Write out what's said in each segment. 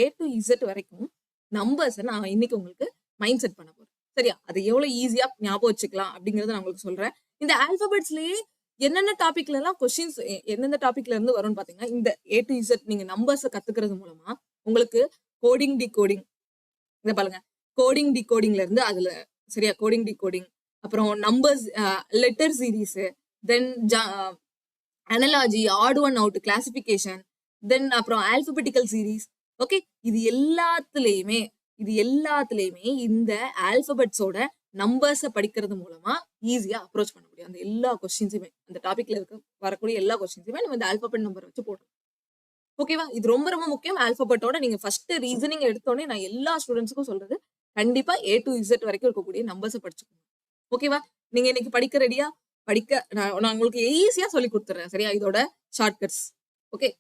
A to Z வரைக்கும் நம்பர்ஸை நான் இன்னைக்கு உங்களுக்கு மைண்ட் செட் பண்ண போறேன். சரியா? அது எவ்வளவு ஈஸியா ஞாபகம் வச்சுக்கலாம் அப்படிங்கறத நான் உங்களுக்கு சொல்றேன். இந்த ஆல்பபெட்ஸ்லயே என்னென்ன டாபிக்ல எல்லாம் கொஸ்டின்ஸ் எந்தெந்த டாபிக்ல இருந்து வரும்னு பாத்தீங்கன்னா, இந்த ஏ டு இசட் நீங்க நம்பர்ஸை கத்துக்கிறது மூலமா உங்களுக்கு கோடிங் டிகோடிங், இத பாருங்க, கோடிங் டிகோடிங்ல இருந்து அதுல சரியா கோடிங் டிகோடிங், அப்புறம் நம்பர்ஸ், லெட்டர் சீரீஸ், தென் analogy, add one out, classification, தென் அப்புறம் ஆல்பபெட்டிக்கல் சீரீஸ். ஓகே, இது எல்லாத்துலயுமே இந்த ஆல்பபெட்ஸோட நம்பர்ஸை படிக்கிறது மூலமா ஈஸியா அப்ரோச் பண்ண முடியும். அந்த எல்லா கொஸ்டின்ஸுமே, அந்த டாபிக்ல இருக்க வரக்கூடிய எல்லா கொஸ்டின்ஸுமே நம்ம இந்த ஆல்பபெட் நம்பர் வச்சு போடுறோம். ஓகேவா? இது ரொம்ப ரொம்ப முக்கியம். ஆல்பபெட்டோட நீங்க ஃபர்ஸ்ட் ரீசனிங் எடுத்தோடனே நான் எல்லா ஸ்டூடெண்ட்ஸுக்கும் சொல்றது, கண்டிப்பா ஏ டு இசட் வரைக்கும் இருக்கக்கூடிய நம்பர்ஸை படிச்சுக்கோங்க. ஓகேவா? நீங்க இன்னைக்கு படிக்க ரெடியா? நான் உங்களுக்கு ஈஸியா சொல்லி கொடுத்துறேன். சரியா? இதோட ஷார்ட்கட்ஸ். ஓகே,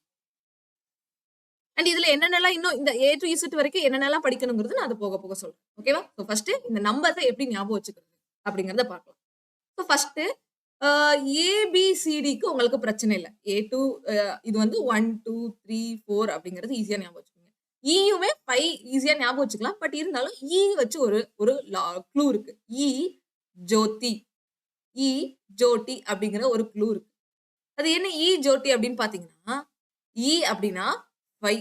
அண்ட் இதுல என்னென்னலாம் இன்னும் இந்த ஏ டு இசட் வரைக்கும் என்னென்னலாம் படிக்கணுங்கிறது நான் அதை போக போக சொல்றேன். ஓகேவா? ஸோ ஃபர்ஸ்ட் இந்த நம்பர்ஸை எப்படி ஞாபகம் வச்சுக்கிறது அப்படிங்கறத பார்க்கலாம். ஸோ ஃபர்ஸ்ட் ஏபிசிடிக்கு உங்களுக்கு பிரச்சனை இல்லை. ஏ டு இது வந்து 1 2 3 4 அப்படிங்கிறது ஈஸியா ஞாபகம் வச்சுக்கோங்க. ஈயுமே 5 ஈஸியா ஞாபகம் வச்சுக்கலாம். பட் இருந்தாலும் ஈ வச்சு ஒரு ஒரு க்ளூ இருக்கு. ஜோதி, இ ஜோட்டி அப்படிங்கிற ஒரு க்ளூ இருக்கு. அது என்ன இ ஜோட்டி அப்படின்னு பாத்தீங்கன்னா, இ அப்படின்னா 5,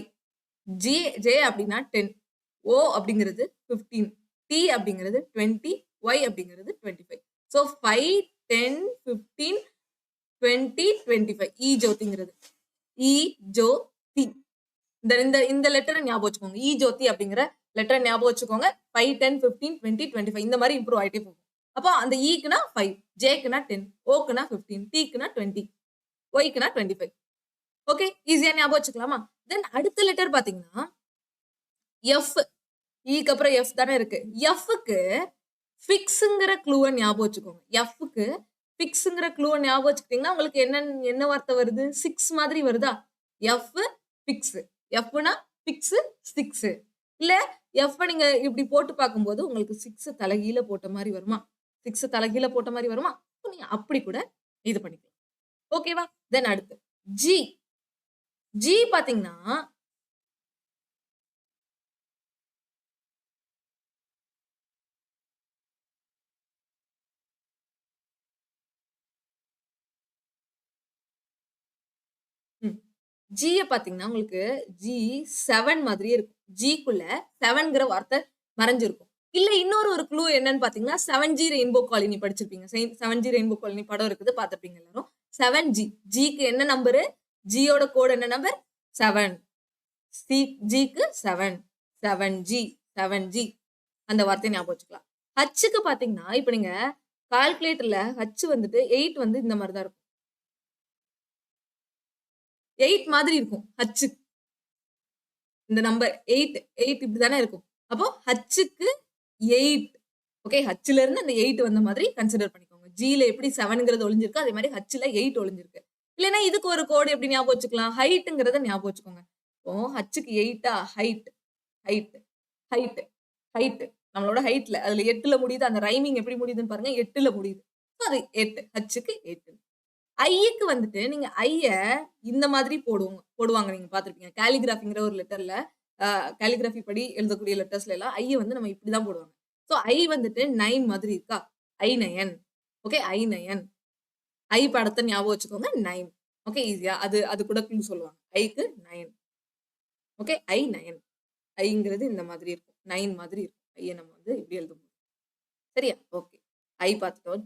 ஜே அப்படின்னா 10, ஓ அப்படிங்கிறது 15, டி அப்படிங்கிறது 20, ஒய் அப்படிங்கிறது 25. ஸோ 5 10 15 20 25 இ ஜோதிங்கிறது. இ ஜோதி, இந்த லெட்டரை ஞாபகம் வச்சுக்கோங்க. இ ஜோதி அப்படிங்கிற லெட்டரை ஞாபகம் வச்சுக்கோங்க. 5 10 15 20 25 இந்த மாதிரி இம்ப்ரூவ் ஆயிட்டே போகும். அப்போ அந்த ஈக்குனா 5, ஜேக்குனா 10, ஓக்குனா 15, டீக்குனா 20, ஒய்க்குனா 25. ஓகே, ஈஸியா ஞாபகம் வச்சுக்கலாமா? தென் அடுத்த லெட்டர் பாத்தீங்கன்னா எஃப். ஈக்கு அப்புறம் எஃப் தானே இருக்கு. எஃப்க்கு ஃபிக்ஸ்ங்கிற க்ளூவை ஞாபகம் வச்சுக்கோங்க. எஃப்க்கு ஃபிக்ஸ்ங்கிற க்ளூவை ஞாபகம் வச்சுக்கிட்டீங்கன்னா உங்களுக்கு என்ன வார்த்தை வருது? 6 மாதிரி வருதா? F fix. எஃப்னா ஃபிக்ஸ் 6. இல்ல எஃப் நீங்க இப்படி போட்டு பார்க்கும்போது உங்களுக்கு 6 தலைகீழ போட்ட மாதிரி வருமா? 6 தலைகீழ போட்ட மாதிரி வருமா? நீங்க அப்படி கூட இது பண்ணிக்கலாம். ஓகேவா? தென் அடுத்து ஜி. ஜி பாத்தீங்கன்னா ஜிய பாத்தீங்கன்னா உங்களுக்கு ஜி 7 மாதிரியே இருக்கும். ஜிக்குள்ள 7ங்கிற வார்த்தை மறைஞ்சிருக்கும். இல்ல இன்னொரு ஒரு க்ளூ என்னன்னு பாத்தீங்கன்னா 7G ரெயின்போ காலனி படிச்சிருப்பீங்க. 7G ரெயின்போ காலனி படம் இருக்குது, பாத்திருப்பீங்க எல்லாரும். 7G. ஜிக்கு என்ன நம்பரு? ஜியோட கோட் என்ன நம்பர்? 7. ஜிக்கு 7, 7G அந்த வார்த்தையை ஞாபகம் வச்சுக்கலாம். ஹச்சுக்கு பாத்தீங்கன்னா இப்ப நீங்க கால்குலேட்டர்ல ஹச் வந்துட்டு 8 வந்து இந்த மாதிரி தான் இருக்கும். 8 மாதிரி இருக்கும் ஹச்சு. இந்த நம்பர் 8 இப்படிதானே இருக்கும். அப்போ ஹச்சுக்கு 8. ஓகே, ஹச்ல இருந்து அந்த 8 வந்த மாதிரி கன்சிடர் பண்ணிக்கோங்க. ஜில எப்படி 7ங்கிறது ஒளிஞ்சிருக்கு, அதே மாதிரி ஹச்ல 8 ஒளிஞ்சிருக்கு. இல்லைன்னா இதுக்கு ஒரு கோடு எப்படி ஞாபகம் வச்சுக்கலாம்? ஹைட்டுங்கிறத ஞாபகம் வச்சுக்கோங்க. இப்போ ஹச்சுக்கு 8ஆ? ஹைட் நம்மளோட ஹைட்ல அதுல 8ல முடியுது. அந்த ரைமிங் எப்படி முடியுதுன்னு பாருங்க. 8ல முடியுது. அது 8. ஹச்சுக்கு 8. ஐக்கு வந்துட்டு நீங்க ஐய இந்த மாதிரி போடுவாங்க. நீங்க பாத்திருப்பீங்க. காலிகிராஃபிங்கிற ஒரு லெட்டர்ல, காலிகிராஃபி படி எழுதக்கூடிய லெட்டர்ஸ்ல எல்லாம் ஐய வந்து நம்ம இப்படிதான் போடுவாங்க. சோ ஐ வந்துட்டு 9 மாதிரி இருக்கா? I9. Okay, I9. ஐ படத்தை ஞாபகம் வச்சுக்கோங்க. 9. ஓகே, ஈஸியா அது கூட க்ளூ சொல்லுவாங்க. ஐக்கு 9. Okay, I9. ஐங்கிறது இந்த மாதிரி இருக்கும். 9 மாதிரி இருக்கும். ஐய நம்ம வந்து இப்படி எழுதுவோம். சரியா? ஓகே, ஐ பார்த்துட்டோம்.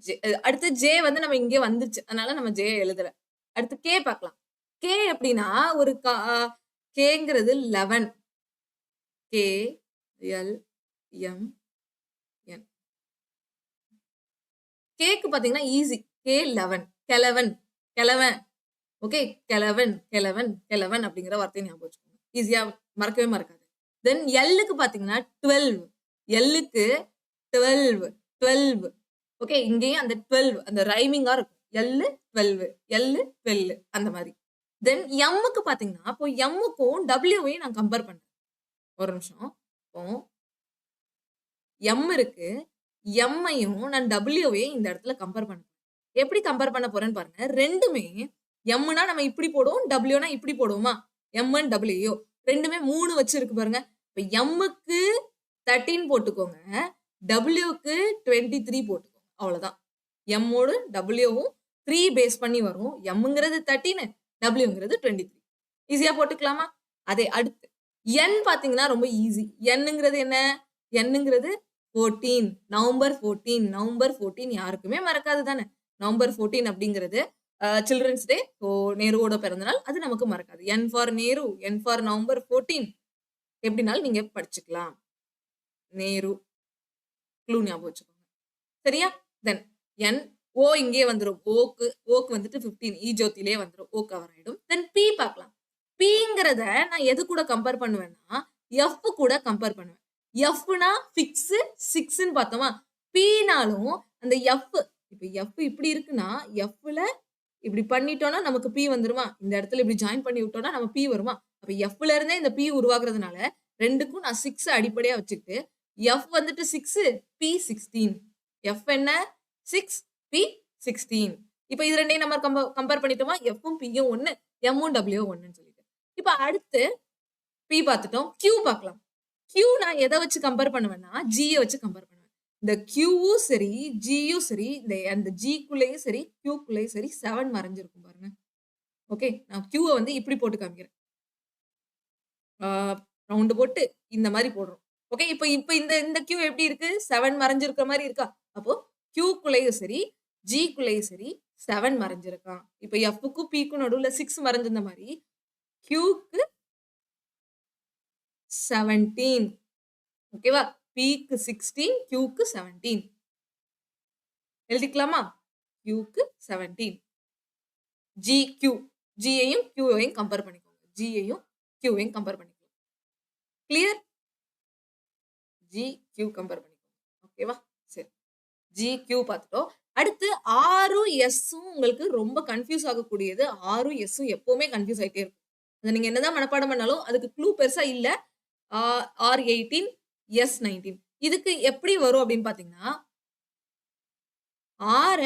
அடுத்து ஜே வந்து நம்ம இங்கே வந்துச்சு, அதனால நம்ம ஜே எழுதல. அடுத்து கே பார்க்கலாம். கே அப்படின்னா ஒரு கேங்கிறது 11. K L M N. கேக்கு பாத்தீங்கன்னா ஈஸி. கே 11. கிழவன். ஓகே, கிழவன் அப்படிங்கிற வார்த்தையை ஞாபகம் வச்சுக்கோங்க. ஈஸியா மறக்கவே மறக்காது. தென் எல்லுக்கு பாத்தீங்கன்னா 12. எல்லுக்கு 12. ஓகே, இங்கேயும் அந்த 12 அந்த ரைமிங்கா இருக்கும். எல்லு 12 அந்த மாதிரி. தென் எம்முக்கு பாத்தீங்கன்னா, இப்போ எம்முக்கும் டபிள்யூவையும் நான் கம்பேர் பண்றேன். ஒரு நிமிஷம். இப்போ எம் இருக்கு. எம்மையும் நான் டபிள்யூவையும் இந்த இடத்துல கம்பேர் பண்ண போறேன். எப்படி கம்பேர் பண்ண போறேன்னு பாருங்க. ரெண்டுமே எம்னா நம்ம இப்படி போடுவோம், டபிள்யூனா இப்படி போடுவோமா? M and W. ரெண்டுமே 3 வச்சு இருக்கு பாருங்க. இப்ப எம்முக்கு 13 போட்டுக்கோங்க. டபிள்யூக்கு 23 போட்டுக்கோங்க. அவ்வளவுதான். எம்மோட டபிள்யூவும் 3 பேஸ் பண்ணி வரும். எம்ங்கிறது 13, டபிள்யூங்கிறது 23. ஈஸியா போட்டுக்கலாமா? அதே அடுத்து என் பாத்தீங்கன்னா ரொம்ப ஈஸி. என்னங்கிறது என்ன? என்னங்கிறது 14. நவம்பர் 14. நவம்பர் 14 யாருக்குமே மறக்காது தானே. நவம்பர் 14 அப்படிங்கிறது சில்ட்ரன்ஸ் டே. ஸோ நேருவோட பிறந்தநாள். அது நமக்கு மறக்காது. N for Nehru, N for November 14. எப்படினாலும் நீங்க படிச்சுக்கலாம். நேரு க்ளூ ஞாபகம் வச்சுக்கோங்க. சரியா? தென் என் ஓ இங்கே வந்துரும். ஓக்கு வந்துட்டு 15 ஜோதியிலே வந்துரும். ஓ கவர் ஆயிடும். தென் பி பார்க்கலாம். பிங்கிறத நான் எது கூட கம்பேர் பண்ணுவேன்னா எஃப் கூட கம்பேர் பண்ணுவேன். எஃப்னா ஃபிக்ஸ் 6ன்னு பார்த்தோமா? பினாலும் அந்த எஃப் இப்ப எஃப் இப்படி இருக்குன்னா எஃப்ல இப்படி பண்ணிட்டோம்னா நமக்கு பி வந்துருமா? இந்த இடத்துல இப்படி ஜாயின் பண்ணி விட்டோம்னா நம்ம பி வருமா? அப்ப எஃப்ல இருந்தே இந்த பி உருவாக்குறதுனால ரெண்டுக்கும் நான் 6 அடிப்படையா வச்சுக்கிட்டு எஃப் வந்துட்டு 6, பி 16. எஃப் என்ன? 6, பி 16. இப்ப இது ரெண்டையும் நம்ம கம்பேர் பண்ணிட்டோமா? எஃப்பும் பியும் 1, எம்மும் டபிள்யூ 1ன்னு சொல்லிட்டு. இப்ப அடுத்து பி பார்த்துட்டோம். கியூ பார்க்கலாம். கியூ நான் எதை வச்சு கம்பேர் பண்ணுவேன்னா ஜியை வச்சு கம்பேர் பண்ணுவேன். இந்த கியூவும் சரி ஜியும் சரி அந்த ஜிக்குள்ளேயும் சரி கியூக்குள்ளேயும் சரி 7 மறைஞ்சிருக்கும் பாருங்க. ஓகே, நான் கியூவை வந்து இப்படி போட்டு காமிக்கிறேன். ரவுண்டு போட்டு இந்த மாதிரி போடுறோம். ஓகே, இப்போ இப்போ இந்த கியூ எப்படி இருக்கு? 7 மறைஞ்சிருக்கிற மாதிரி இருக்கா? அப்போ கியூக்குள்ளேயும் சரி ஜிக்குள்ளேயும் சரி 7 மறைஞ்சிருக்கான். இப்போ எஃப்க்கும் பிக்கும் நடுவுல 6 மறைஞ்சிருந்த மாதிரி கியூக்கு 17. ஓகேவா? பிக்கு 16, கியூக்கு 17. எழுதிக்கலாமா? கியூக்கு 17. ஜி கியூ, ஜியையும் கியூவையும் கம்பேர் பண்ணிக்கோங்க. ஜியையும் கியூவையும் கம்பேர் பண்ணிக்கோங்க. கிளியர்? ஜி கியூ கம்பேர் பண்ணிக்கோங்க. ஓகேவா? சரி, ஜி கியூ பார்த்துட்டோம். அடுத்து ஆரும் எஸ்ஸும் உங்களுக்கு ரொம்ப கன்ஃபியூஸ் ஆகக்கூடியது. ஆரும் எஸ்ஸும் எப்பவுமே கன்ஃபியூஸ் ஆயிட்டே இருக்கும். அதை நீங்க என்னதான் மனப்பாடம் பண்ணாலும் அதுக்கு க்ளூ பெருசா இல்ல. R18, S19. இதுக்கு எப்படி வரும் அப்படின்னு பாத்தீங்கன்னா ஆற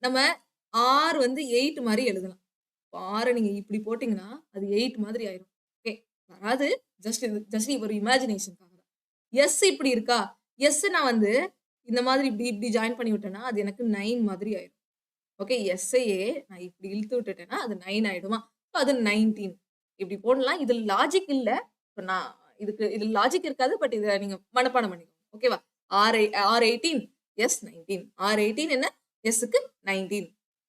நம்ம ஆர் வந்து 8 மாதிரி எழுதலாம். ஆற நீங்க இப்படி போட்டீங்கன்னா அது 8 மாதிரி ஆயிரும். ஓகே, அதாவது ஜஸ்ட் ஒரு இமேஜினேஷனுக்காக தான். எஸ் இப்படி இருக்கா? எஸ் நான் வந்து இந்த மாதிரி இப்படி இப்படி ஜாயின் பண்ணி விட்டேன்னா அது எனக்கு 9 மாதிரி ஆயிரும். ஓகே, எஸ்ஐயே நான் இப்படி இழுத்து விட்டுட்டேன்னா அது 9 ஆயிடுமா? அது 19 இப்படி போடலாம். இது லாஜிக் இல்ல. நான் இது லாஜிக் இருக்காது. பட் இதை நீங்க மனப்பாடம் பண்ணிக்கோங்க. ஓகேவா? R18, S19. R18 என்ன? எஸ்க்கு 19.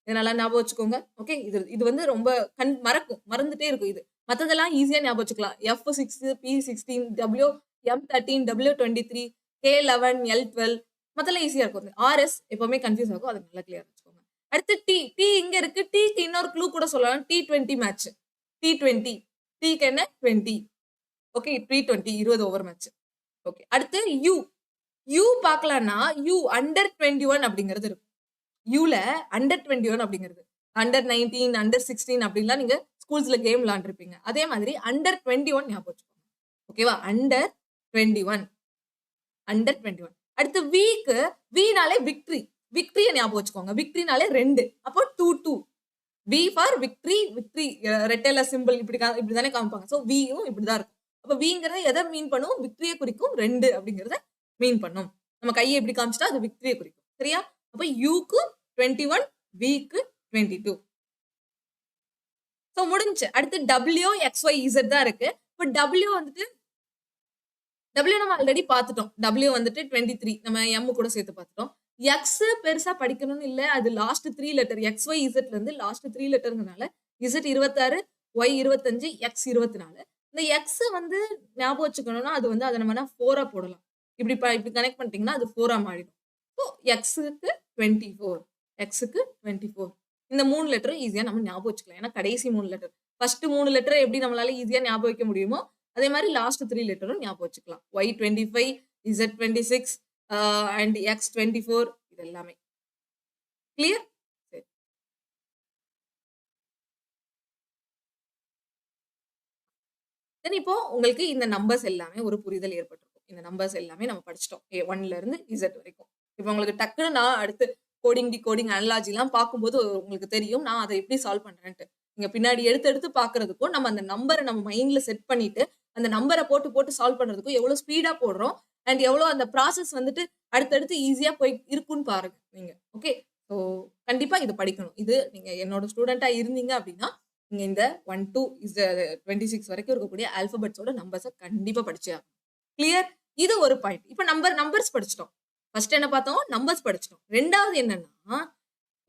இதனால ஞாபகம் வச்சுக்கோங்க. ஓகே, இது வந்து ரொம்ப மறந்துட்டே இருக்கும். இது மத்ததெல்லாம் ஈஸியா ஞாபகம் வச்சுக்கலாம். F6, P16, M13, W23, K11, L12 மத்தெல்லாம் ஈஸியா இருக்கும். RS எப்பவுமே கன்ஃபியூஸ் ஆகும். அதை நல்லா கிளியர் வச்சுக்கோங்க. அடுத்து டி இங்க இருக்கு. டிக்கு இன்னொரு க்ளூ கூட சொல்லலாம். T20 match. T20. டிக்கு என்ன? 20. Okay, T20 20 over match. Okay, அடுத்து யூ பார்க்கலாம்னா யூ அண்டர் 21 அப்படிங்கிறது இருக்கும். யூல அண்டர் 21 அப்படிங்கிறது அண்டர் 19, அண்டர் 16 அப்படின்லாம் நீங்க ஸ்கூல்ஸ்ல கேம் விளையாண்டுருப்பீங்க. அதே மாதிரி அண்டர் 21 ஞாபகம் வச்சுக்கோங்க. ஓகேவா? அண்டர் 21. அடுத்து வினாலே விக்டரியை ஞாபகம் வச்சுக்கோங்க. விக்டரினாலே 2. அப்போ 2. V for victory. ரெட்டைல சிம்பிள் இப்படிதானே காமிப்பாங்க. ஸோ வியும் இப்படிதான் இருக்கும். அப்ப விங்கிறத எதை மீன் பண்ணும்? விக்டரியை குறிக்கும். 2 அப்படிங்கறத மீன் பண்ணும். நம்ம கையை எப்படி காமிச்சிட்டா அது விக்டரியை குறிக்கும். சரியா? அப்ப யூக்கு 21, விக்கு 22. சோ முடிஞ்சு. அடுத்து W, XY, Z தான் இருக்கு. இப்ப W வந்துட்டு நம்ம ஆல்ரெடி பார்த்துட்டோம். W வந்துட்டு 23 நம்ம M கூட சேர்த்து பார்த்துட்டோம். X பெருசா படிக்கணும்னு இல்ல. அது லாஸ்ட் 3 லெட்டர். XY, Z இருந்து லாஸ்ட் 3 லெட்டர்ங்கனால Z 26, Y 25, X 24. இந்த X வந்து ஞாபகம் வச்சுக்கணும்னா அது வந்து அதை நம்ம 4 போடலாம். இப்படி கனெக்ட் பண்ணிட்டீங்கன்னா அது 4 மாறிடும். ஸோ Xக்கு 24. Xக்கு 24. இந்த 3 லெட்டரும் ஈஸியா நம்ம ஞாபகம் வச்சுக்கலாம். ஏன்னா கடைசி 3 லெட்டர். ஃபர்ஸ்ட் 3 லெட்டரை எப்படி நம்மளால ஈஸியா ஞாபகம் வைக்க முடியுமோ அதே மாதிரி லாஸ்ட் 3 லெட்டரும் ஞாபகம் வச்சுக்கலாம். Y25, Z26 அண்ட் X24 இது எல்லாமே. கிளியர்? சரி. தென் இப்போ உங்களுக்கு இந்த நம்பர்ஸ் எல்லாமே ஒரு புரிதல் ஏற்பட்டிருக்கும். இந்த நம்பர்ஸ் எல்லாமே நம்ம படிச்சிட்டோம். A1ல இருந்து Z வரைக்கும். இப்போ உங்களுக்கு டக்குன்னு நான் அடுத்து கோடிங், டிகோடிங், அனலாஜி எல்லாம் பார்க்கும்போது உங்களுக்கு தெரியும் நான் அதை எப்படி சால்வ் பண்றேன்ட்டு. நீங்க பின்னாடி எடுத்து பார்க்கறதுக்கும் நம்ம அந்த நம்பரை நம்ம மைண்ட்ல செட் பண்ணிட்டு அந்த நம்பரை போட்டு போட்டு சால்வ் பண்றதுக்கும் எவ்வளவு ஸ்பீடா போடுறோம் அண்ட் எவ்வளவு அந்த ப்ராசஸ் வந்துட்டு அடுத்தடுத்து ஈஸியா போய் இருக்குன்னு பாருங்க நீங்க. ஓகே, ஸோ கண்டிப்பா இது படிக்கணும். இது நீங்க என்னோட ஸ்டூடெண்டா இருந்தீங்க அப்படின்னா நீங்க இந்த 1 to 26 வரைக்கும் இருக்கக்கூடிய ஆல்பபெட்ஸோட நம்பர்ஸை கண்டிப்பா படிச்சே ஆகணும். கிளியர்? இது ஒரு பாயிண்ட். இப்ப நம்பர்ஸ் படிச்சிட்டோம். ஃபர்ஸ்ட் என்ன பார்த்தோம்? நம்பர்ஸ் படிச்சிட்டோம். ரெண்டாவது என்னன்னா,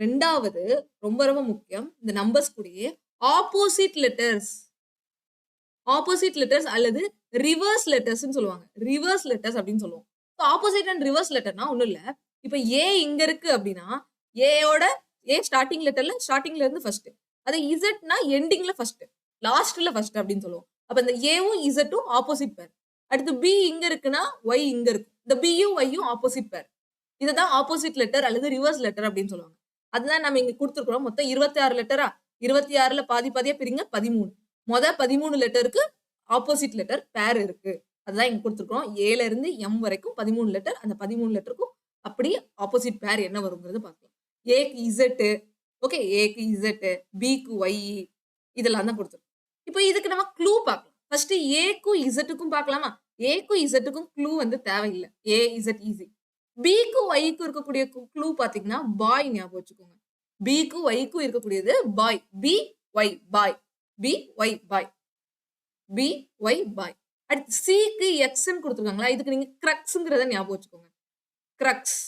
ரெண்டாவது ரொம்ப ரொம்ப முக்கியம். இந்த நம்பர்ஸ் கூடயே ஆப்போசிட் லெட்டர்ஸ் அல்லது ரிவர்ஸ் லெட்டர்ஸ்னு சொல்லுவாங்க. ரிவர்ஸ் லெட்டர்ஸ் அப்படின்னு சொல்லுவோம். ஸோ ஆப்போசிட் அண்ட் ரிவர்ஸ் லெட்டர்னா ஒண்ணும் இல்ல. இப்ப ஏ இங்க இருக்கு அப்படின்னா ஏயோட ஸ்டார்டிங் லெட்டர்ல ஸ்டார்டிங்ல இருந்து ஃபர்ஸ்ட், அது இசட்னா எண்டிங்ல ஃபர்ஸ்ட், லாஸ்ட்ல ஃபர்ஸ்ட் அப்படின்னு சொல்லுவோம். அப்ப இந்த ஏவும் இசட்டும் ஆப்போசிட் பேர். அடுத்து பி இங்க இருக்குன்னா ஒய் இங்க இருக்கும். இந்த பியும் ஒய்யும் ஆப்போசிட் பேர். இதுதான் ஆப்போசிட் லெட்டர் அல்லது ரிவர்ஸ் லெட்டர் அப்படின்னு சொல்லுவாங்க. அதுதான் நம்ம இங்க கொடுத்துருக்கோம். மொத்தம் 26 லெட்டரா, 26ல பாதி பாதியா பிரிங்க 13. 13 லெட்டருக்கு ஆப்போசிட் லெட்டர் பேர் இருக்கு. அதுதான் இங்க கொடுத்துருக்கோம். ஏல இருந்து எம் வரைக்கும் 13 லெட்டர். அந்த 13 லெட்டருக்கும் அப்படியே ஆப்போசிட் பேர் என்ன வருங்கிறது பார்க்கலாம். ஏக்கு இசட், ஓகே, ஏக்கு இசட், பிக்கு ஒய், இதெல்லாம் தான் கொடுத்துருக்கோம். இப்போ இதுக்கு நம்ம க்ளூ பார்க்கலாம். ஃபர்ஸ்ட் ஏக்கும் இசட்டுக்கும் பார்க்கலாமா? ஏக்கும் இசட்டுக்கும் க்ளூ வந்து தேவையில்லை. ஏ இசட் ஈஸி. பிக்கு ஒய்க்கும் இருக்கக்கூடிய க்ளூ பாத்தீங்கன்னா பாய் ஞாபகம் வச்சுக்கோங்க. பிக்கு ஒய்க்கும் இருக்கக்கூடியது பாய். பி ஒய் பாய். பி ஒய் பாய். பி ஒய் பாய். அடுத்து சிக்கு எக்ஸ்ன்னு கொடுத்துருக்காங்களா, இதுக்கு நீங்க கிரக்ஸ்ங்கிறத ஞாபகம் வச்சுக்கோங்க. Crux,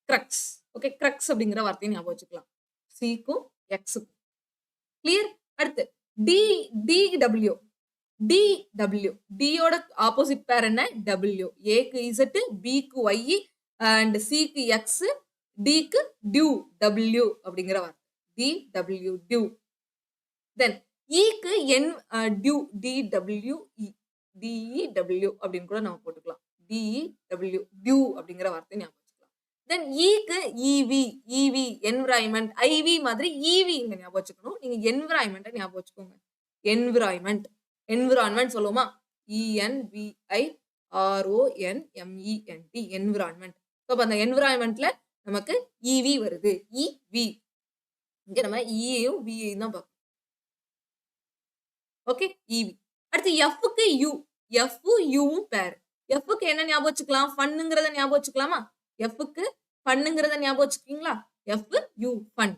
crux. ஓகே, கிரக்ஸ் அப்படிங்கிற வார்த்தையை ஞாபகம் வச்சுக்கலாம். சிக்கும் எக்ஸுக்கும். கிளியர்? அடுத்து D D W. D W, டியோட ஆப்போசிட் பேர் என்ன? டபிள்யூ. ஏக்கு இசட், பிக்கு ஒய் அண்ட் சிக்கு எக்ஸ், டிக்கு டியூ. டபிள்யூ அப்படிங்கிற வார்த்தை டி டபிள்யூ, டியூ. தென் ஈக்கு N dew, D W E, D E W அப்படின்னு கூட நம்ம போட்டுக்கலாம். டிஇடபிள்யூ, டியூ அப்படிங்கிற வார்த்தை ஞாபகம் வச்சுக்கலாம். தென் ஈக்கு இவி, இவி என்விரான்மெண்ட். ஐவி மாதிரி இவி இங்க ஞாபகம் வச்சுக்கணும். நீங்க என்விரான்மெண்ட் ஞாபகம் வச்சுக்கோங்க. என்விரான்மெண்ட், என்விரான்மெண்ட் சொல்லுவோமா? ENVIRONMENT, environment. அப்ப அந்த என்விரான்மெண்ட்ல நமக்கு இவி வருது. இவி இங்க நம்ம இயும் வியும் தான் பார்க்கணும். ஓகே, இவி. அடுத்து எஃப்க்கு யூ. எஃப் யூவும் பேர். எஃப்க்கு என்ன ஞாபகம் வச்சுக்கலாம்? ஃபன்னுங்கிறத ஞாபகம் வச்சுக்கலாமா? எஃப்க்கு ஃபன்னுங்கிறத ஞாபகம் வச்சுக்கீங்களா? F U fun.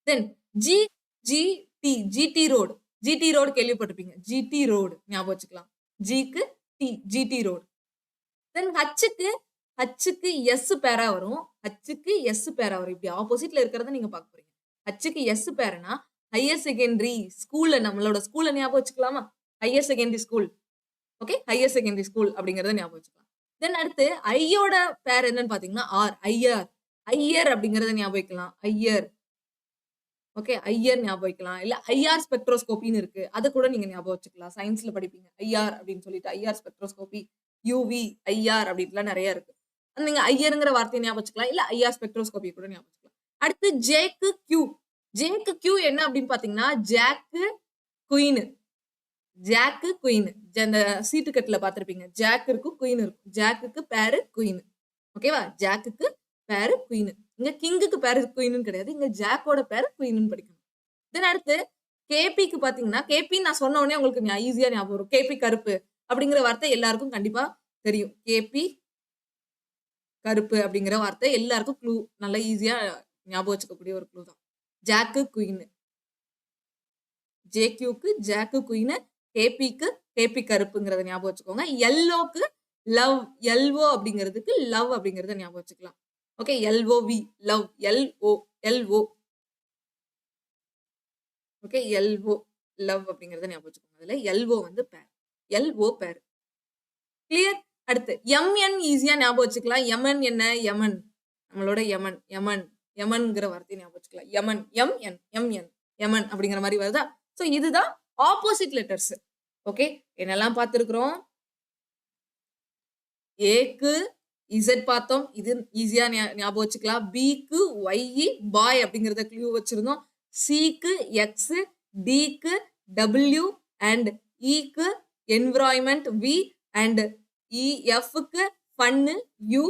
Then G G T, GT road. GT road கேள்விப்பட்டிருப்பீங்க. ஜிடி ரோடு ஞாபகம் வச்சுக்கலாம். ஜிக்கு டி, ஜிடி ரோடு. தென் ஹச்சுக்கு எஸ் பேரா வரும். ஹச்சுக்கு எஸ் பேரா வரும். இப்படி ஆப்போசிட்ல இருக்கிறத நீங்க பார்க்க போறீங்க. ஹச்சுக்கு எஸ் பேருனா ஹையர் செகண்டரி ஸ்கூல்ல, நம்மளோட ஸ்கூல்ல ஞாபகம் வச்சுக்கலாமா? Higher secondary school. Okay, higher secondary school அப்படிங்கறத ஞாபகம் வச்சுக்கலாம். தென் அடுத்து ஐயோட பேர் என்னன்னு பாத்தீங்கன்னா ஆர். ஐயர். ஐயர் அப்படிங்கறத ஞாபகம் வைக்கலாம். ஐயர். ஓகே, ஐயர் ஞாபகம் வைக்கலாம். இல்ல ஐஆர் ஸ்பெக்ட்ரோஸ்கோபின்னு இருக்கு, அதை கூட நீங்க ஞாபகம் வச்சுக்கலாம். சயின்ஸ்ல படிப்பீங்க ஐஆர் அப்படின்னு சொல்லிட்டு. ஐஆர் ஸ்பெக்ட்ரோஸ்கோபி, யூவி, ஐஆர் அப்படின்ட்டுலாம் நிறைய இருக்கு. நீங்க ஐயருங்கிற வார்த்தையை ஞாபகம் வச்சுக்கலாம். இல்ல ஐஆர் ஸ்பெக்ட்ரோஸ்கோபி கூட ஞாபகம் வச்சுக்கலாம். அடுத்து ஜேக்கு கியூ. ஜேக்கு கியூ என்ன அப்படின்னு பாத்தீங்கன்னா ஜாக்கு குயின். Jack queen. அந்த சீட்டு கட்டுல பாத்திருப்பீங்க. ஜாக் இருக்கும், குயின் இருக்கும். ஜாக்குக்கு பேரு குயின். ஓகேவா? ஜாக்குக்கு பேரு குயின். இங்க கிங்குக்கு பேரு குயின்னு கிடையாது. இங்க ஜாக்கோட பேரு குயின்னு படிக்கணும். தென் அடுத்து கேபிக்கு பாத்தீங்கன்னா, கேபின்னு நான் சொன்ன உடனே உங்களுக்கு ஈஸியா ஞாபகம் வரும். கேபி கருப்பு அப்படிங்கிற வார்த்தை எல்லாருக்கும் கண்டிப்பா தெரியும். கேபி கருப்பு அப்படிங்கிற வார்த்தை எல்லாருக்கும் க்ளூ, நல்லா ஈஸியா ஞாபகம் வச்சுக்கக்கூடிய ஒரு க்ளூ தான். ஜாக்கு குயின். ஜேக்யூக்கு ஜாக்கு குயின், கேபிக்கு கேபி கருப்புங்கிறத ஞாபகம் வச்சுக்கோங்க. எல்லோக்கு லவ். எல்ஓ அப்படிங்கிறதுக்கு லவ் அப்படிங்கறத ஞாபகம் வச்சுக்கலாம். Okay, LOV love. LO LO. Okay, LO love அப்படிங்கறத ஞாபகம் வச்சுக்கோங்க. அதுல எல்ஓ வந்து பேர். எல்ஓ பேர். கிளியர்? அடுத்து எம்என் ஈஸியா ஞாபகம் வச்சுக்கலாம். எமன் என்ன? யமன். நம்மளோட யமன். யமன் யமன்ங்கிற வார்த்தையை ஞாபகம் வச்சுக்கலாம். யமன். எம்என் எம்என் யமன் அப்படிங்கிற மாதிரி வருதா? சோ இதுதான் ஆப்போசிட் லெட்டர்ஸ். ஓகே, என்னெல்லாம் பார்த்திருக்கிறோம்? ஏக்கு இசட் பார்த்தோம். இது ஈஸியா ஞாபகம் வச்சுக்கலாம். பிக்கு ஒய் பாய் அப்படிங்கறத க்ளூ வச்சிருந்தோம். சிக்கு எக்ஸ், டிக்கு டபிள்யூ அண்ட் இக்கு என்விரான்மெண்ட் வி அண்ட் எஃப்க்கு ஃபன்னு யூ.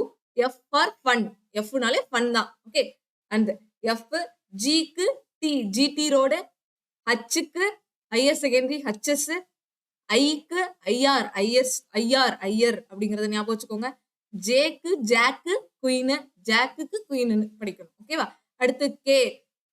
F for fun. எஃப்னாலே ஃபன் தான். Okay, and F. ஜிக்கு டி, ஜிடி ரோடு. ஹச்சுக்கு ஹையர் செகண்டரி ஹச்எஸ். ஐக்கு ஐஆர், ஐஎஸ், ஐஆர், ஐயர் அப்படிங்கிறத ஞாபகம் வச்சுக்கோங்க. ஜேக்கு ஜாக்கு, குயினு, ஜாக்குக்கு குயின்னு படிக்கணும். ஓகேவா? அடுத்து கே,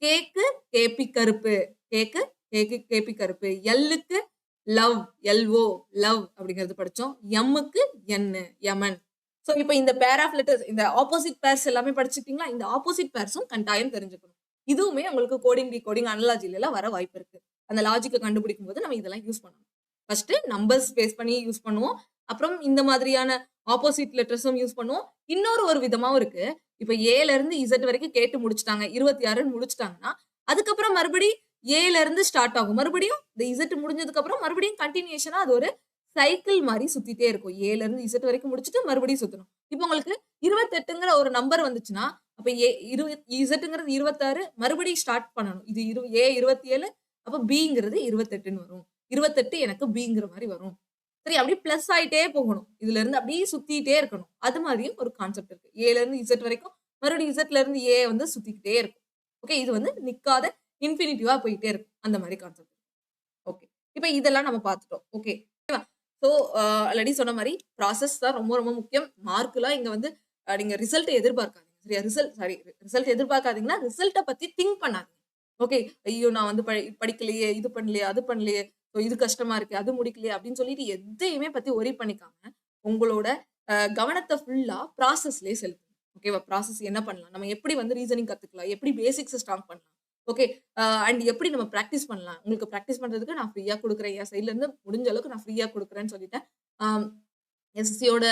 கேக்கு கேபி கருப்பு, கேக்கு கேக்கு கேபி கருப்பு. எல்லுக்கு லவ், எல்ஓ, லவ் அப்படிங்கிறது படிச்சோம். எம்முக்கு என்னு, யமன். சோ இப்ப இந்த பேர் ஆஃப் லெட்டர்ஸ், இந்த ஆப்போசிட் பேர்ஸ் எல்லாமே படிச்சுட்டீங்களா? இந்த ஆப்போசிட் பேர்ஸும் கட்டாயம் தெரிஞ்சுக்கணும். இதுவுமே உங்களுக்கு கோடிங், டிகோடிங், அனலாஜில எல்லாம் வர வாய்ப்பு இருக்கு. அந்த லாஜிக்க கண்டுபிடிக்கும் போது நம்ம இதெல்லாம் யூஸ் பண்ணணும். ஃபர்ஸ்ட் நம்பர்ஸ் பேஸ் பண்ணி யூஸ் பண்ணுவோம். அப்புறம் இந்த மாதிரியான ஆப்போசிட் லெட்டர்ஸும் யூஸ் பண்ணுவோம். இன்னொரு ஒரு விதமாவும் இருக்கு. இப்ப ஏல இருந்து இசட் வரைக்கும் கேட்டு முடிச்சுட்டாங்க. 26ன்னு முடிச்சுட்டாங்கன்னா, அதுக்கப்புறம் மறுபடி ஏல இருந்து ஸ்டார்ட் ஆகும். மறுபடியும் இந்த இசட் முடிஞ்சதுக்கு அப்புறம் மறுபடியும் கன்டினியூஷனா அது ஒரு சைக்கிள் மாரி சுத்திட்டே இருக்கும். ஏல இருந்து இசட் வரைக்கும் முடிச்சுட்டு மறுபடியும் சுத்தணும். இப்ப உங்களுக்கு 28ங்கிற ஒரு நம்பர் வந்துச்சுன்னா, அப்ப இசட்ங்கிறது 26 மறுபடியும் ஸ்டார்ட் பண்ணணும். இது ஏ 27 அப்ப பிங்கிறது 28ன்னு வரும். 28 எனக்கு பிங்கிற மாரி வரும். சரி அப்படியே பிளஸ் ஆயிட்டே போகணும். இதுல இருந்து அப்படியே சுத்திட்டே இருக்கணும். அது மாதிரியும் ஒரு கான்செப்ட் இருக்கு. ஏல இருந்து இசட் வரைக்கும் மறுபடியும் இசட்ல இருந்து ஏ வந்து சுத்திக்கிட்டே இருக்கும். ஓகே இது வந்து நிக்காத இன்ஃபினிட்டிவா போயிட்டே இருக்கும். அந்த மாரி கான்செப்ட். ஓகே. இப்ப இதெல்லாம் நம்ம பார்த்துட்டோம். ஓகே. ஸோ ஆல்ரெடி சொன்ன மாரி ப்ராசஸ் தான் ரொம்ப ரொம்ப முக்கியம். மார்க்லாம் இங்க வந்து நீங்க ரிசல்ட்ட எதிர்பார்க்காதீங்க. சரியா? ரிசல்ட் எதிர்பார்க்காதீங்கன்னா, ரிசல்ட்ட பத்தி திங்க் பண்ணாதீங்க. ஓகே. ஐயோ! நான் வந்து படிக்கலையே, இது பண்ணலையே, அது பண்ணலையே, ஸோ இது கஷ்டமா இருக்கு, அது முடிக்கலையே அப்படின்னு சொல்லிட்டு எதையுமே பத்தி வொரி பண்ணிக்காம, உங்களோட கவனத்த ஃபுல்லா ப்ராசஸ்லயே செலுத்துங்க. ஓகேவா? ப்ராசஸ் என்ன பண்ணலாம்? நம்ம எப்படி வந்து ரீசனிங் கத்துக்கலாம்? எப்படி பேசிக்ஸ ஸ்ட்ராங் பண்ணலாம்? ஓகே. அண்ட் எப்படி நம்ம பிராக்டிஸ் பண்ணலாம்? உங்களுக்கு பிராக்டிஸ் பண்றதுக்கு நான் ஃப்ரீயா குடுக்குறேன். என் சைட்ல இருந்து முடிஞ்ச அளவுக்கு நான் ஃப்ரீயா குடுக்குறேன்னு சொல்லிட்டேன். ஆம். எஸ்எஸ்சியோட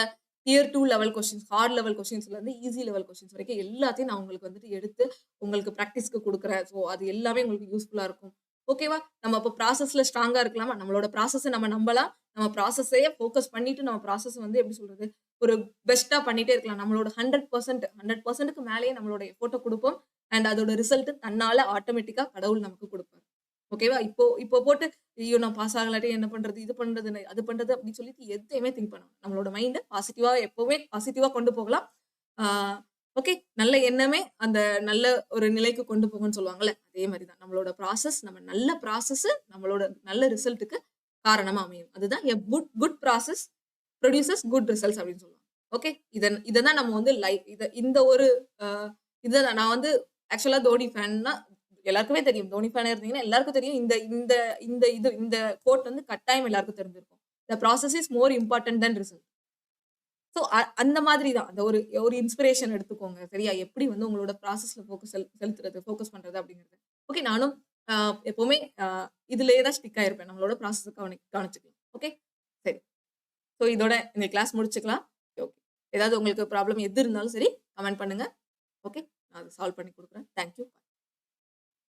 tier 2 level questions, hard level கொஸ்டின்ஸ்ல இருந்து ஈஸி லெவல் கொஸ்டின்ஸ் வரைக்கும் எல்லாத்தையும் நான் உங்களுக்கு வந்துட்டு எடுத்து உங்களுக்கு பிராக்டிஸ்க்கு குடுக்குறேன். ஸோ அது எல்லாமே உங்களுக்கு யூஸ்ஃபுல்லா இருக்கும். ஓகேவா? நம்ம அப்ப ப்ராசஸ்ல ஸ்ட்ராங்கா இருக்கலாமா? நம்மளோட ப்ராசஸ நம்ம நம்பலாம். நம்ம ப்ராசஸயே ஃபோக்கஸ் பண்ணிட்டு நம்ம ப்ராசஸ் வந்து எப்படி சொல்றது? ஒரு பெஸ்ட்டா பண்ணிட்டே இருக்கலாம். நம்மளோட 100%க்கு மேலேயே நம்மளோட எஃபோர்ட்ட குடுப்போம். அண்ட் அதோட ரிசல்ட் தன்னால ஆட்டோமேட்டிக்கா கடவுள் நமக்கு குடுப்பாரு. ஓகேவா? இப்போ இப்போ போட்டு ஐயோ! நான் பாஸ் ஆகலாட்டி என்ன பண்றது? இது பண்றதுன்னு, அது பண்றது அப்படின்னு சொல்லிட்டு எதையுமே திங்க் பண்ண வேணாம். நம்மளோட மைண்ட பாசிட்டிவா எப்பவுமே பாசிட்டிவா கொண்டு போகலாம். ஆ ஓகே. நல்ல எண்ணமே அந்த நல்ல ஒரு நிலைக்கு கொண்டு போகும்ன்னு சொல்லுவாங்கல்ல. அதே மாரி தான். நம்மளோட ப்ராசஸ் நம்ம நல்ல ப்ராசஸ் நம்மளோட நல்ல ரிசல்ட்க்கு காரணமா அமையும். அதுதான் குட் ப்ராசஸ் புரொடியூசஸ் குட் ரிசல்ட்ஸ் அப்படின்னு சொல்லுவாங்க. ஓகே. இத தான் நம்ம வந்து இந்த ஒரு அ இத நான் வந்து ஆக்சுவலா தோனி ஃபேன்னா எல்லாருக்குமே தெரியும். தோனி ஃபேனா இருந்தீங்கன்னா எல்லாருக்கும் தெரியும். இந்த இந்த இந்த கோட் வந்து கட்டாயம் எல்லாருக்கும் தெரிஞ்சிருக்கும். "The process is more important then result." So அந்த மாதிரி தான். அந்த ஒரு ஒரு இன்ஸ்பிரேஷன் எடுத்துக்கோங்க. சரியா? எப்படி வந்து உங்களோட ப்ராசஸ்ல செலுத்துறது, ஃபோக்கஸ் பண்றது அப்படிங்கிறது. ஓகே. நானும் அ எப்பவுமே இதுலயே தான் ஸ்டிக் ஆயிருப்பேன். நம்மளோட ப்ராசஸ கவனிச்சுக்கலாம். ஓகே. சரி. ஸோ இதோட இந்த கிளாஸ் முடிச்சுக்கலாம். ஓகே. ஏதாவது உங்களுக்கு ப்ராப்ளம் எது இருந்தாலும் சரி, கமெண்ட் பண்ணுங்க. ஓகே. நான் அத சால்வ் பண்ணி குடுக்குறேன். Thank you.